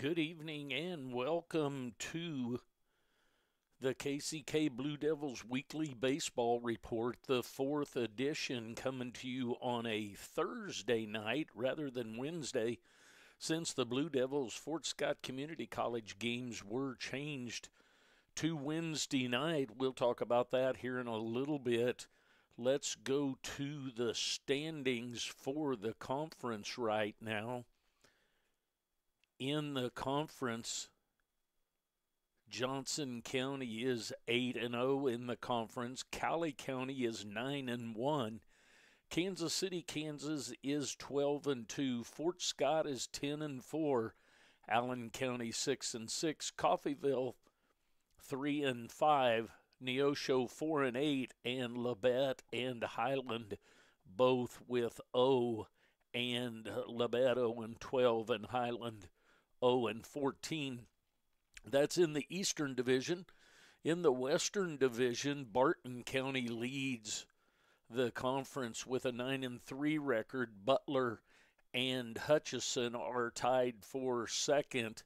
Good evening and welcome to the KCK Blue Devils Weekly Baseball Report, the fourth edition, coming to you on a Thursday night rather than Wednesday, since the Blue Devils Fort Scott Community College games were changed to Wednesday night. We'll talk about that here in a little bit. Let's go to the standings for the conference right now. In the conference, Johnson County is 8-0 in the conference. Cowley County is 9-1. Kansas City, Kansas is 12-2. Fort Scott is 10-4. Allen County 6-6. Coffeyville 3-5. Neosho 4-8, and Labette and Highland both with 0, and Labette 0-12 and Highland 0-14. That's in the Eastern Division. In the Western Division, Barton County leads the conference with a 9-3 record. Butler and Hutchison are tied for second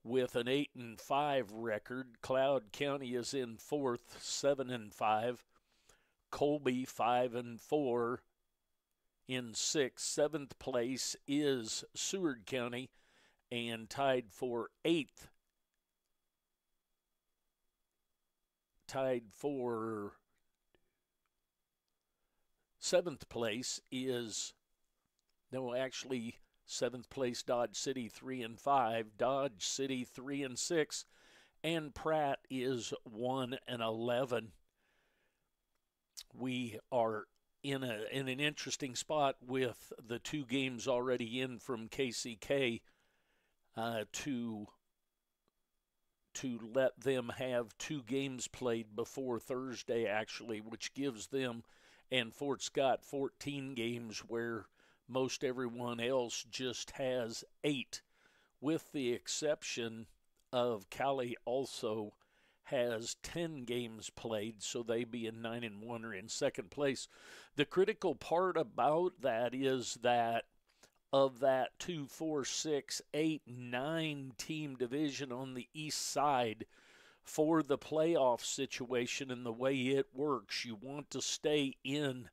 with an 8-5 record. Cloud County is in fourth, 7-5. Colby 5-4 in sixth. Seventh place is Seward County, and tied for seventh place is, no, actually, seventh place Dodge City 3-5, Dodge City 3-6, and Pratt is 1-11. We are in an interesting spot with the two games already in from KCK to let them have two games played before Thursday, actually, which gives them and Fort Scott 14 games, where most everyone else just has 8, with the exception of Cali also has 10 games played, so they being 9-1 are in second place. The critical part about that is that of that 2, 4, 6, 8, 9 team division on the east side, for the playoff situation and the way it works, you want to stay in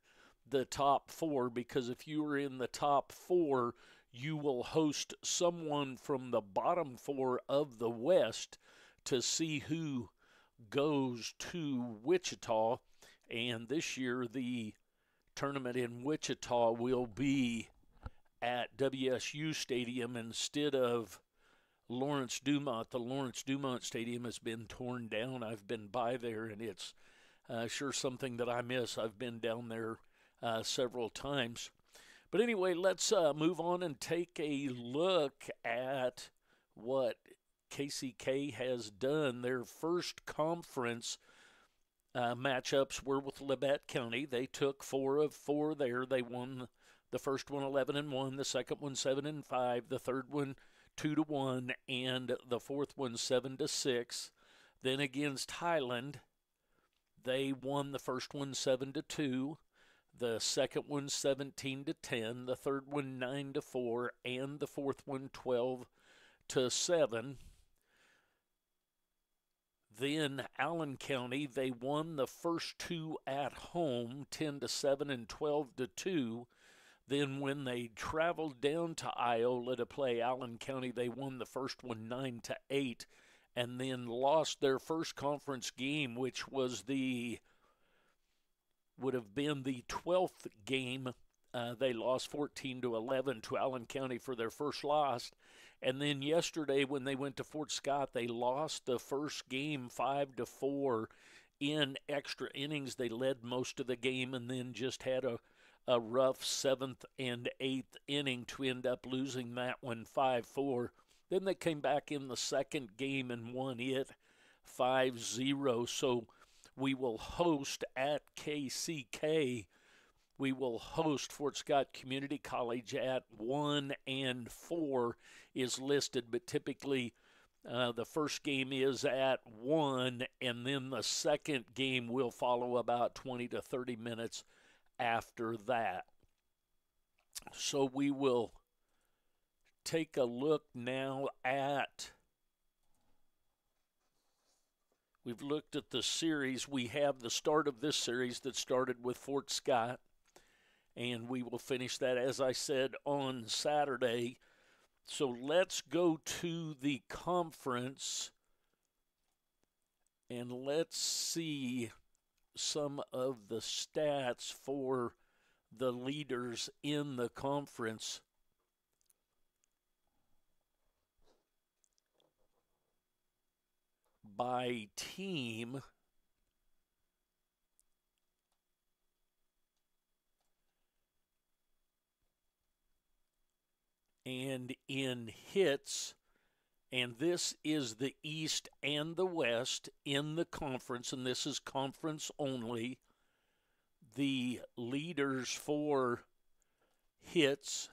the top 4, because if you are in the top 4, you will host someone from the bottom 4 of the West to see who goes to Wichita. And this year the tournament in Wichita will be at WSU Stadium instead of Lawrence Dumont. The Lawrence Dumont Stadium has been torn down. I've been by there, and it's sure something that I miss. I've been down there several times. But anyway, let's move on and take a look at what KCK has done. Their first conference matchups were with Labette County. They took 4 of 4 there. They won the first one 11-1, the second one 7-5, the third one 2-1, and the fourth one 7-6. Then against Highland, they won the first one 7-2, the second one 17-10, the third one 9-4, and the fourth one 12-7. Then Allen County, they won the first 2 at home, 10-7 and 12-2. Then when they traveled down to Iola to play Allen County, they won the first one 9-8, and then lost their first conference game, which would have been the 12th game. They lost 14-11 to Allen County for their first loss. And then yesterday when they went to Fort Scott, they lost the first game 5-4 in extra innings. They led most of the game and then just had a rough 7th and 8th inning to end up losing that one 5-4. Then they came back in the second game and won it 5-0. So we will host at KCK. We will host Fort Scott Community College at 1-4 is listed, but typically the first game is at 1, and then the second game will follow about 20 to 30 minutes after that. So we will take a look now at, we've looked at the series. We have the start of this series that started with Fort Scott, and we will finish that, as I said, on Saturday. So let's go to the conference, and let's see some of the stats for the leaders in the conference. By team, and in hits, and this is the East and the West in the conference, and this is conference only. The leaders for hits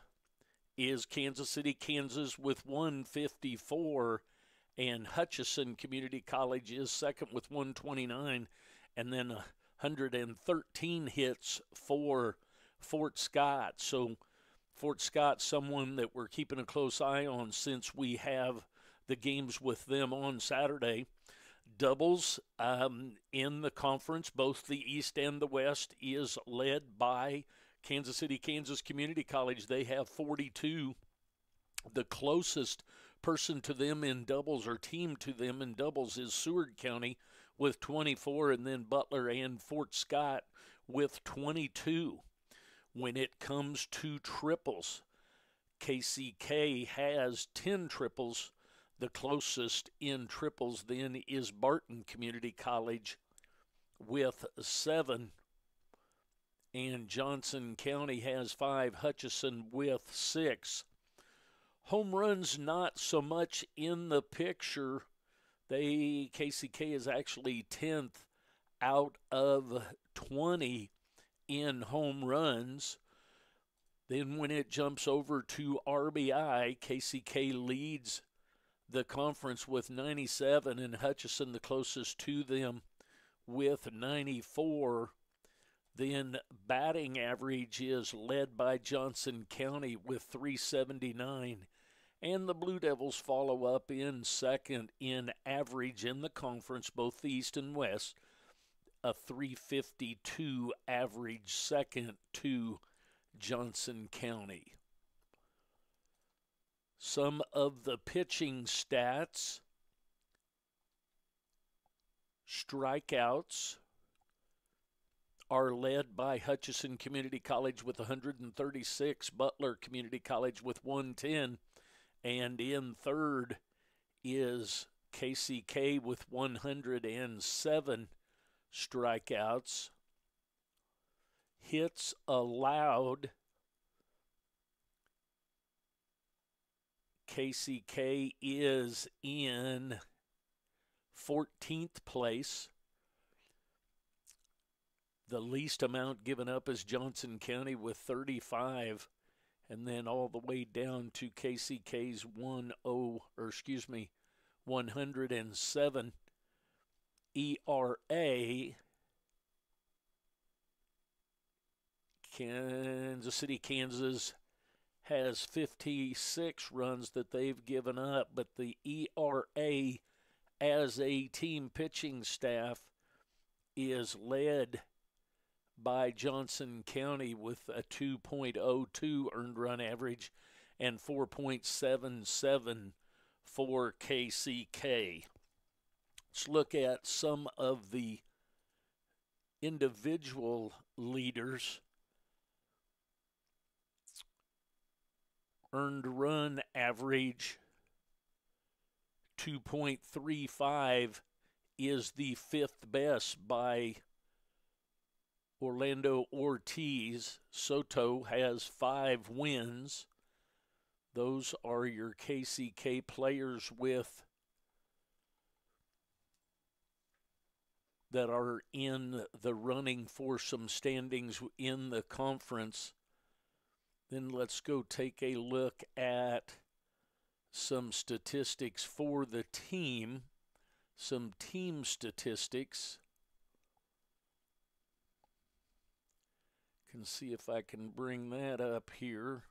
is Kansas City, Kansas with 154, and Hutchinson Community College is second with 129, and then 113 hits for Fort Scott. So Fort Scott, someone that we're keeping a close eye on since we have the games with them on Saturday. Doubles in the conference, both the East and the West, is led by Kansas City, Kansas Community College. They have 42. The closest person to them in doubles, or team to them in doubles, is Seward County with 24, and then Butler and Fort Scott with 22. When it comes to triples, KCK has 10 triples. The closest in triples then is Barton Community College with 7. And Johnson County has 5, Hutchinson with 6. Home runs not so much in the picture. KCK is actually 10th out of 20 in home runs. Then when it jumps over to RBI, KCK leads the conference with 97, and Hutchinson the closest to them with 94. Then batting average is led by Johnson County with 379, and the Blue Devils follow up in second in average in the conference, both the East and West, a 352 average, second to Johnson County. Some of the pitching stats: strikeouts are led by Hutchinson Community College with 136, Butler Community College with 110, and in third is KCK with 107 strikeouts. Hits allowed, KCK is in 14th place. The least amount given up is Johnson County with 35, and then all the way down to KCK's 107 ERA. Kansas City, Kansas has 56 runs that they've given up, but the ERA as a team pitching staff is led by Johnson County with a 2.02 earned run average and 4.77 for KCK. Let's look at some of the individual leaders. Earned run average 2.35 is the fifth best by Orlando Ortiz. Soto has 5 wins. Those are your KCK players that are in the running for some standings in the conference. Then let's go take a look at some statistics for the team, some team statistics. Can see if I can bring that up here.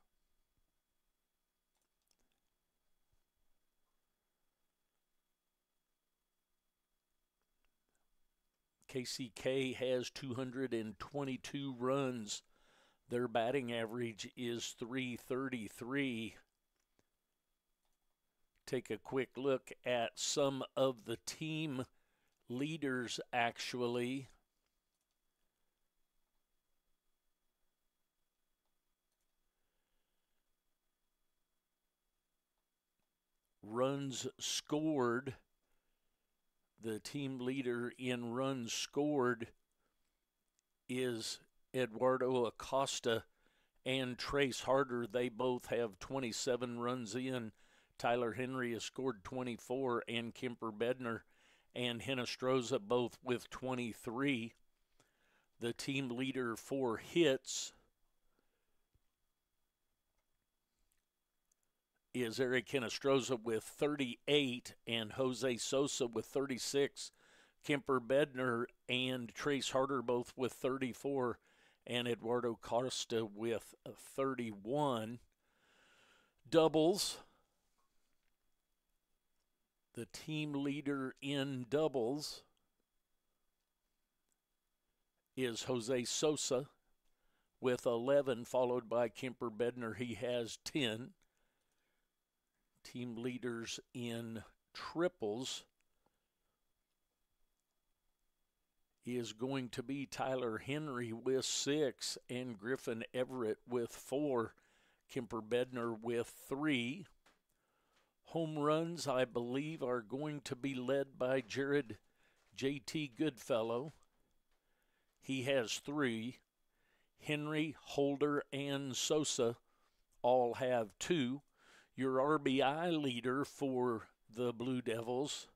KCK has 222 runs. Their batting average is 333. Take a quick look at some of the team leaders, actually. Runs scored. The team leader in runs scored is Eduardo Acosta and Trace Harder. They both have 27 runs in. Tyler Henry has scored 24, and Kemper Bednar and Hinestroza both with 23. The team leader for hits is Eric Hinestroza with 38 and Jose Sosa with 36. Kemper Bednar and Trace Harder both with 34, and Eduardo Costa with 31. Doubles. The team leader in doubles is Jose Sosa with 11, followed by Kemper Bednar. He has 10. Team leaders in triples is going to be Tyler Henry with 6 and Griffin Everett with 4. Kemper Bednar with 3. Home runs, I believe, are going to be led by Jared J.T. Goodfellow. He has 3. Henry, Holder, and Sosa all have 2. Your RBI leader for the Blue Devils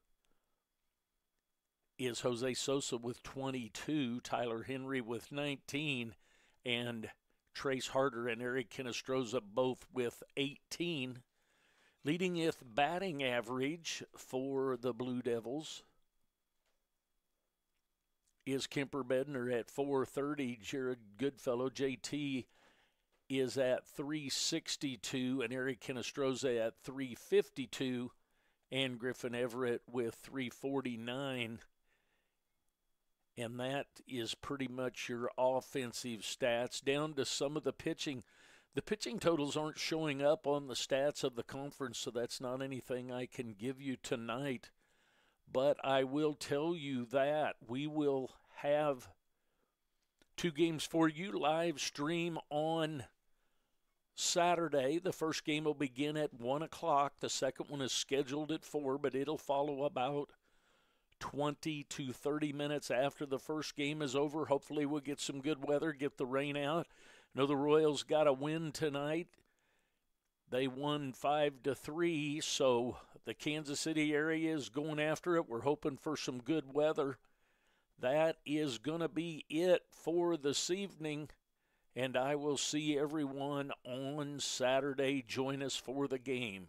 is Jose Sosa with 22, Tyler Henry with 19, and Trace Harder and Eric Hinestroza both with 18. Leading with batting average for the Blue Devils is Kemper Bednar at 430. Jared Goodfellow, JT, is at 362, and Eric Hinestroza at 352, and Griffin Everett with 349. And that is pretty much your offensive stats. Down to some of the pitching. The pitching totals aren't showing up on the stats of the conference, so that's not anything I can give you tonight. But I will tell you that we will have 2 games for you live stream on Saturday. The first game will begin at 1 o'clock. The second one is scheduled at 4, but it'll follow about 20 to 30 minutes after the first game is over. Hopefully we'll get some good weather, get the rain out. I know the Royals got a win tonight. They won 5-3, so the Kansas City area is going after it. We're hoping for some good weather. That is going to be it for this evening, and I will see everyone on Saturday. Join us for the game.